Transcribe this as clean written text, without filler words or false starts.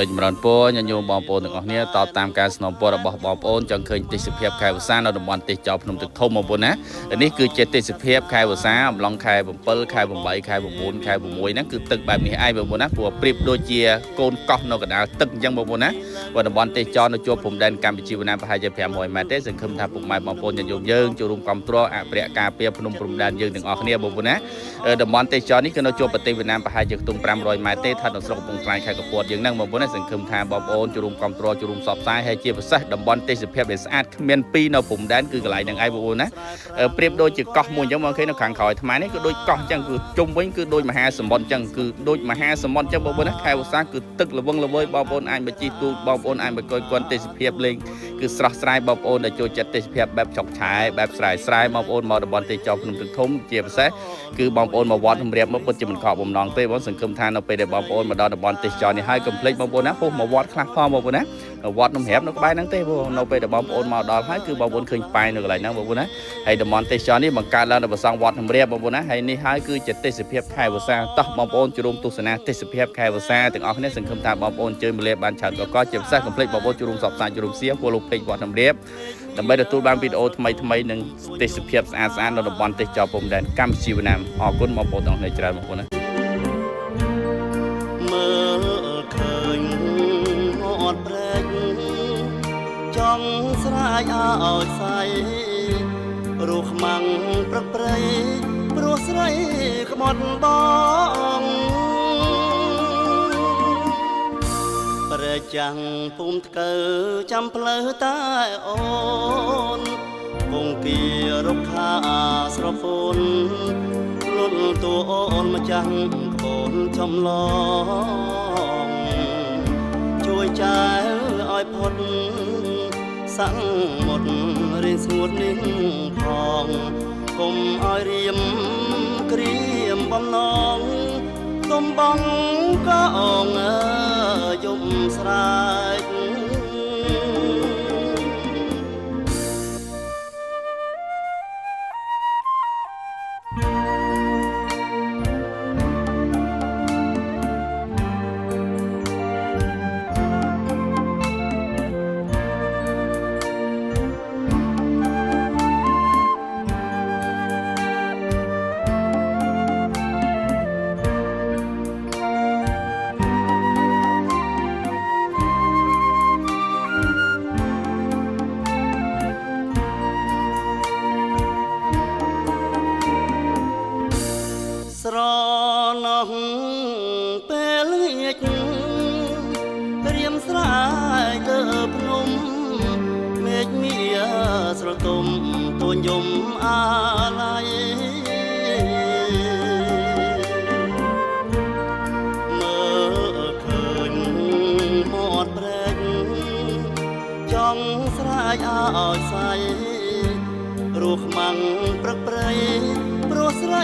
ចម្រើនពរញញោមបងប្អូនទាំងអស់គ្នាតបតាមការสนับสนุนរបស់បងប្អូនចង់ឃើញទេសភាពខែវស្សានៅតំបន់ទេសចរភ្នំទឹកធំបងប្អូនណានេះគឺជាទេសភាពខែវស្សាអំឡុងខែ7ខែ8ខែ9ខែ6ហ្នឹងគឺទឹកបែបនេះឯងបងប្អូនណាព្រោះប្រៀបដូចជាកូនកោះនៅកណ្ដាលទឹកអញ្ចឹងបងប្អូនណាបើតំបន់ទេសចរនៅជួបព្រំដែនកម្ពុជាវៀតណាមប្រហែលជា500ម៉ែត្រទេសង្ឃឹមថាពុកម៉ែបងប្អូនញញោមយើងចូលរួមគ្រប់គ្រងអភិរក្សការពារភ្នំព្រំដែនយើងទាំងអស់គ្នាបងប្អូនណាតំបន់ទេសចរនេះគឺនៅជួបប្រទេសវៀតណាមប្រហែលជាខ្ទង់500ម៉ែត្រទេស្ថិតនៅស្រុកកំពង់ថ្លៃខេត្តកំពតយើងហ្នឹងបងប្អូនណាសង្ឃឹមថាបងប្អូនចូលរួមគ្រប់គ្រងចូលរួមផ្សព្វផ្សាយហើយជាពិសេសតំបន់ទេសភាពដែលស្អាតគ្មានពីរនៅព្រំដែនគឺកន្លែងហ្នឹងឯងបងប្អូនណាប្រៀបដូចជាកោះមួយអញ្ចឹងបងឃើញនៅខាងក្រោយអាត្មានេះគឺដូចកោះអញ្ចឹងគឺជុំវិញគឺដូចមហាសមុទ្រអញ្ចឹងគឺដូចមហាសមុទ្រអញ្ចឹងបងប្អូនណាខែវស្សាគឺទឹកល្វឹងល្វើយបងប្អូនអាចមកជិះទូកបងប្អូនអាចមកគយគន់ទេសភាពលេងគឺស្រស់ស្រាយបងប្អូនដែលចូលចិត្តទេសភាពបែបចុកឆាយបែបស្រែស្រែបងប្អូនមកតំបន់ទេសចរភ្នំទឹកធំជាពិសេសគឺបងប្អូនមកវត្តសម្រាប់មកពិតជាមិនខកបំណងទេបងសង្ឃឹមថានៅពេលដែលបងប្អូនមកដល់តំបន់ទេសចរនេះហើយកុំភ្លេចបងប្អូនណាហូសមកវត្តខ្លះផងបងប្អូនណាវត្តនំរាបនៅក្បែរហ្នឹងទេបងនៅពេលដែលបងប្អូនមកដល់ហើយគឺបងប្អូនឃើញប៉ែនៅកន្លែងហ្នឹងបងប្អូនណាហើយតំបន់ទេសចរនេះបង្កើតឡើងនៅប្រសង់វត្តនំរាបបងប្អូនណាហើយនេះហើយគឺជាទេសភាពខែវស្សាតោះបងប្អូនចូលរួមទស្សនាទេសភាពខែវស្សាទាំងអស់គ្នាសង្ឃឹមថាបងប្អូនជើញមលាបានច្រើនកកជាពិសេសកុំភ្លេចបងប្អូនចូលរួមសបផ្សាយចូលរួមសៀfollow page វត្តនំរាបដើម្បីទទួលបានវីដេអូថ្មីនិងទេសភាពស្អាតនៅតំបន់ទេសចរព្រំដែនកម្ពុជាវៀតណាមអរគុណបងប្អូនទាំងអស់គ្នាច្រើនបងប្អូនណាមើលឃើញអត់ព្រែកចង់ស្រាយឲ្យស្អីរស់ខ្មាំងព្រឹកព្រៃព្រោះស្រីក្បត់បងប្រចាំងពុំថ្កើចាំផ្លូវតែអូនគង់គៀរុក្ខាស្រពូនលុតតួអូនម្ចាស់ក្បូនចំឡងជួយចែវឲ្យផុតសង្មុតរៀងស្ងួតនេះផងកុំឲ្យរៀមក្រៀមបំណងទុំបងក៏អងយំស្រែកស្រណោះពេលងាចព្រាមស្រែកលើភ្នំមេឃមាស្រទុំទួញយំអាឡ័យមើលឃើញមាត់ព្រែកចង់ស្រែកឲ្យស្អីរស់ខ្មាំងព្រឹកព្រៃព្រោះស្រី